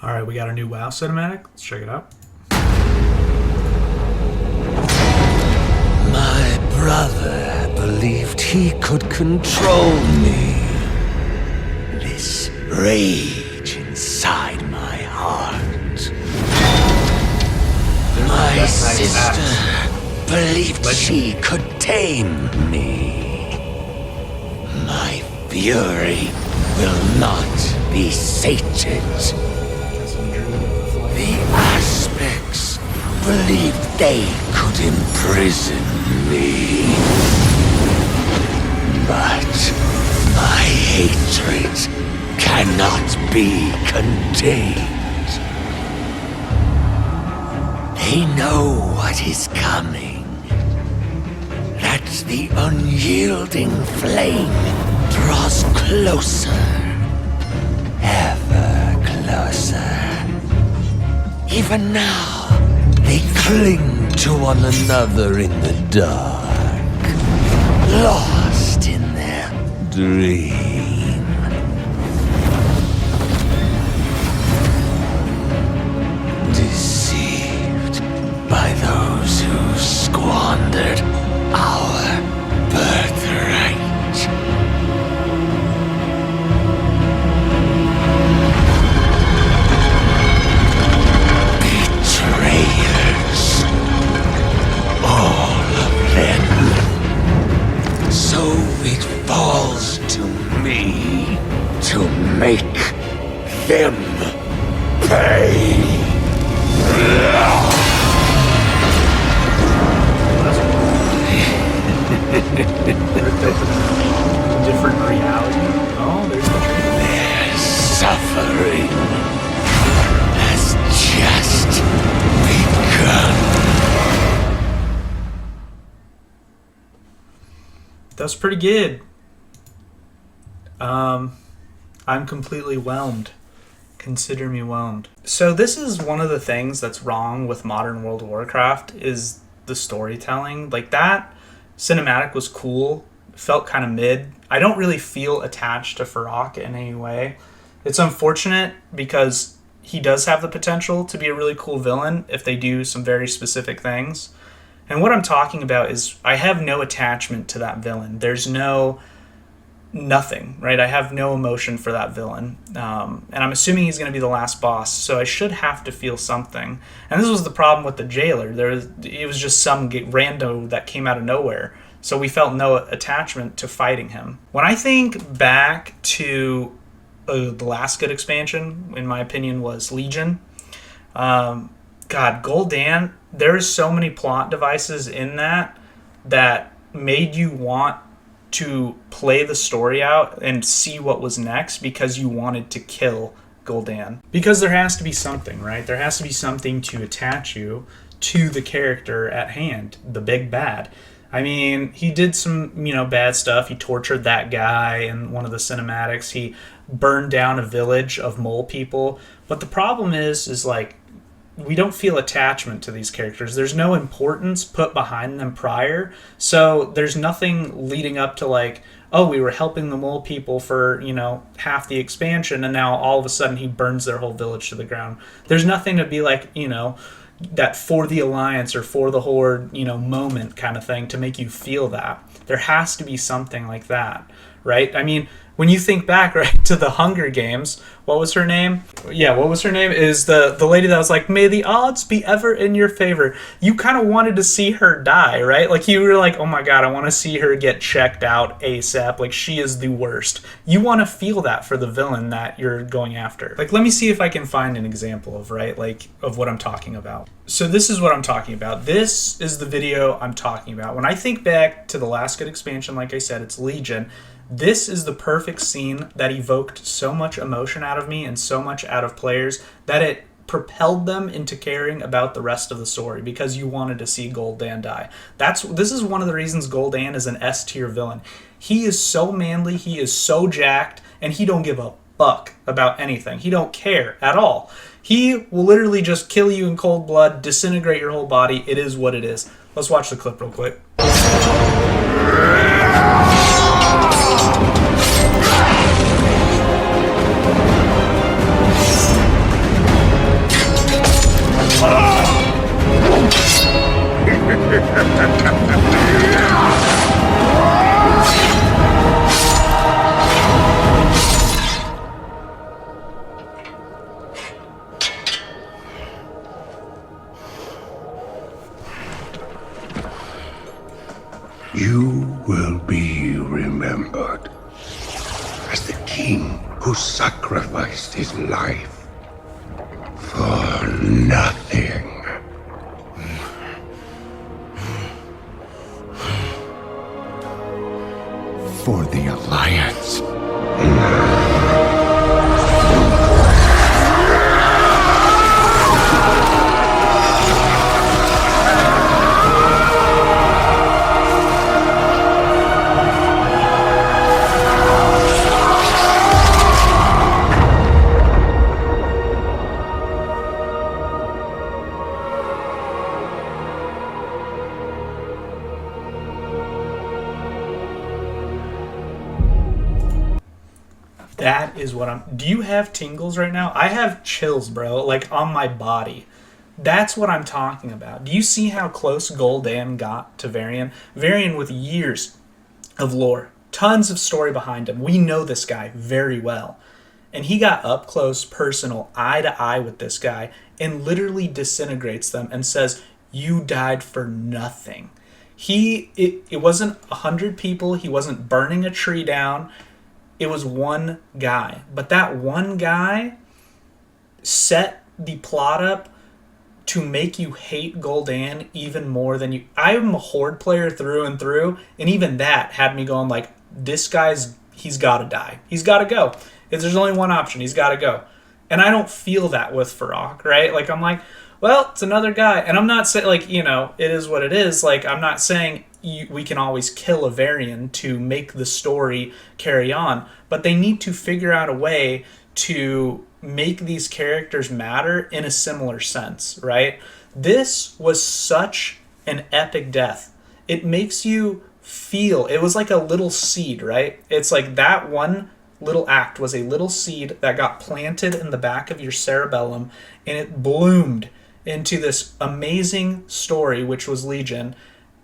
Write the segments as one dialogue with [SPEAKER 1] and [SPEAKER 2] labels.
[SPEAKER 1] Alright, we got a new WoW cinematic. Let's check it out.
[SPEAKER 2] My brother believed he could control me. This rage inside my heart. My sister believed she could tame me. My fury will not be sated. The aspects believed they could imprison me. But my hatred cannot be contained. They know what is coming. That the unyielding flame draws closer, ever closer. Even now, they cling to one another in the dark, lost in their dream. Deceived by those who squandered our birthright. So it falls to me to make them pay.
[SPEAKER 1] Different reality. Oh, there's the trailer.
[SPEAKER 2] Their suffering has just begun.
[SPEAKER 1] That's pretty good. I'm completely whelmed. Consider me whelmed. So this is one of the things that's wrong with modern World of Warcraft is the storytelling. Like, that cinematic was cool, felt kind of mid. I don't really feel attached to Farrakh in any way. It's unfortunate because he does have the potential to be a really cool villain if they do some very specific things. And what I'm talking about is I have no attachment to that villain. There's nothing, right? I have no emotion for that villain. And I'm assuming he's going to be the last boss, so I should have to feel something. And this was the problem with the jailer. It was just some rando that came out of nowhere. So we felt no attachment to fighting him. When I think back to the last good expansion, in my opinion, was Legion. God, Gul'dan, there's so many plot devices in that made you want to play the story out and see what was next because you wanted to kill Gul'dan. Because there has to be something, right? There has to be something to attach you to the character at hand, the big bad. I mean, he did some, bad stuff. He tortured that guy in one of the cinematics. He burned down a village of mole people. But the problem is like, we don't feel attachment to these characters. There's no importance put behind them prior. So there's nothing leading up to like, oh, we were helping the mole people for, half the expansion, and now all of a sudden he burns their whole village to the ground. There's nothing to be like, that for the Alliance or for the Horde, moment kind of thing to make you feel that. There has to be something like that, right? I mean, when you think back, right, to the Hunger Games, what was her name? Yeah, what was her name? Is the lady that was like, may the odds be ever in your favor. You kind of wanted to see her die, right? Like, you were like, oh my god, I want to see her get checked out ASAP. Like, she is the worst. You want to feel that for the villain that you're going after. Like, let me see if I can find an example of, right, like, of what I'm talking about. So this is what I'm talking about. This is the video I'm talking about. When I think back to the last good expansion, like I said, it's Legion. This is the perfect scene that evoked so much emotion out of me and so much out of players that it propelled them into caring about the rest of the story because you wanted to see Gul'dan die. This is one of the reasons Gul'dan is an S-tier villain. He is so manly, he is so jacked, and he don't give a fuck about anything. He don't care at all. He will literally just kill you in cold blood, disintegrate your whole body. It is what it is. Let's watch the clip real quick.
[SPEAKER 3] You will be remembered as the king who sacrificed his life for nothing.
[SPEAKER 2] For the Alliance.
[SPEAKER 1] That is what I'm... Do you have tingles right now? I have chills, bro, like on my body. That's what I'm talking about. Do you see how close Gul'dan got to Varian? Varian with years of lore, tons of story behind him. We know this guy very well. And he got up close, personal, eye to eye with this guy and literally disintegrates them and says, you died for nothing. It wasn't 100 people. He wasn't burning a tree down. It was one guy. But that one guy set the plot up to make you hate Gul'dan even more than you... I am a Horde player through and through, and even that had me going like, this guy's... he's got to die. He's got to go. If there's only one option, he's got to go. And I don't feel that with Farrakh, right? Like, I'm like, well, it's another guy. And I'm not saying, like, you know, it is what it is. Like, I'm not saying we can always kill a Varian to make the story carry on. But they need to figure out a way to make these characters matter in a similar sense, right? This was such an epic death. It makes you feel... It was like a little seed, right? It's like that one little act was a little seed that got planted in the back of your cerebellum, and it bloomed into this amazing story, which was Legion,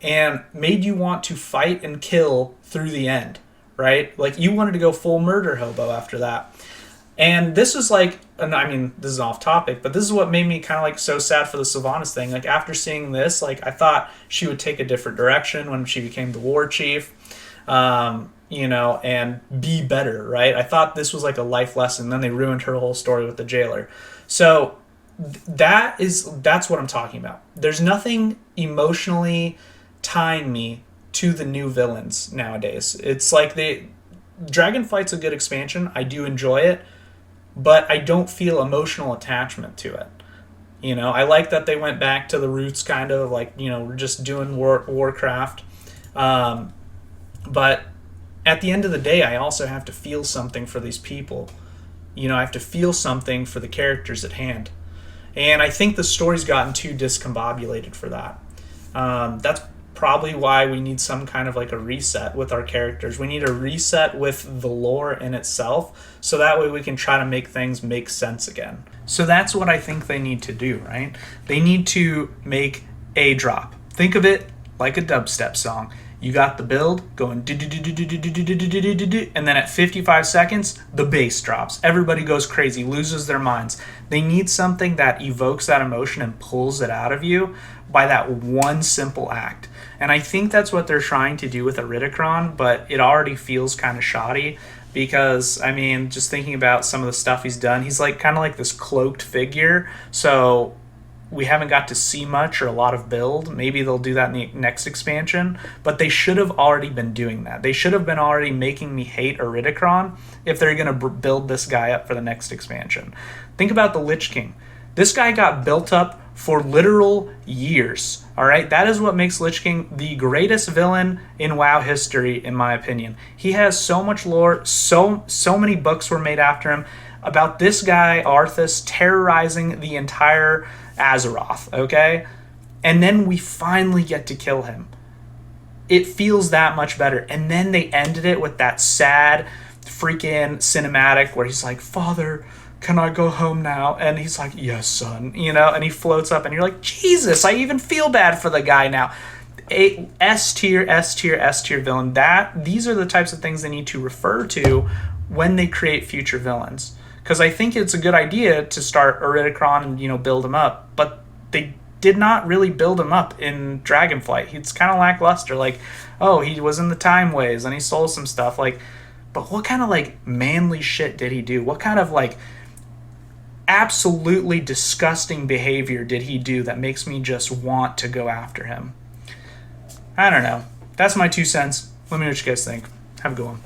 [SPEAKER 1] and made you want to fight and kill through the end, right? Like, you wanted to go full murder hobo after that. And this was like, and I mean, this is off topic, but this is what made me kind of like so sad for the Sylvanas thing. Like, after seeing this, like, I thought she would take a different direction when she became the war chief, you know, and be better, right? I thought this was like a life lesson. Then they ruined her whole story with the jailer. So that's what I'm talking about. There's nothing emotionally tying me to the new villains nowadays. It's like Dragonflight's a good expansion. I do enjoy it, but I don't feel emotional attachment to it. You know, I like that they went back to the roots, kind of like, you know, we're just doing Warcraft. But at the end of the day, I also have to feel something for these people. You know, I have to feel something for the characters at hand. And I think the story's gotten too discombobulated for that. That's probably why we need some kind of like a reset with our characters. We need a reset with the lore in itself, so that way we can try to make things make sense again. So that's what I think they need to do, right? They need to make a drop. Think of it like a dubstep song. You got the build going, and then at 55 seconds, the bass drops. Everybody goes crazy, loses their minds. They need something that evokes that emotion and pulls it out of you by that one simple act. And I think that's what they're trying to do with Iridikron, but it already feels kind of shoddy because, I mean, just thinking about some of the stuff he's done, he's like kind of like this cloaked figure. So we haven't got to see much or a lot of build. Maybe they'll do that in the next expansion, but they should have already been doing that. They should have been already making me hate Iridikron if they're going to build this guy up for the next expansion. Think about the Lich King. This guy got built up for literal years, all right? That is what makes Lich King the greatest villain in WoW history, in my opinion. He has so much lore, so many books were made after him about this guy, Arthas, terrorizing the entire Azeroth, okay? And then we finally get to kill him. It feels that much better. And then they ended it with that sad freaking cinematic where he's like, "Father, can I go home now?" And he's like, "Yes, son," you know, and he floats up and you're like, Jesus, I even feel bad for the guy now. A S tier villain. These are the types of things they need to refer to when they create future villains. Because I think it's a good idea to start Iridikron and, you know, build him up, but they did not really build him up in Dragonflight. He's kind of lackluster. Like, oh, he was in the Time Ways and he stole some stuff. Like, but what kind of like manly shit did he do? What kind of like absolutely disgusting behavior did he do that makes me just want to go after him? I don't know. That's my 2 cents. Let me know what you guys think. Have a good one.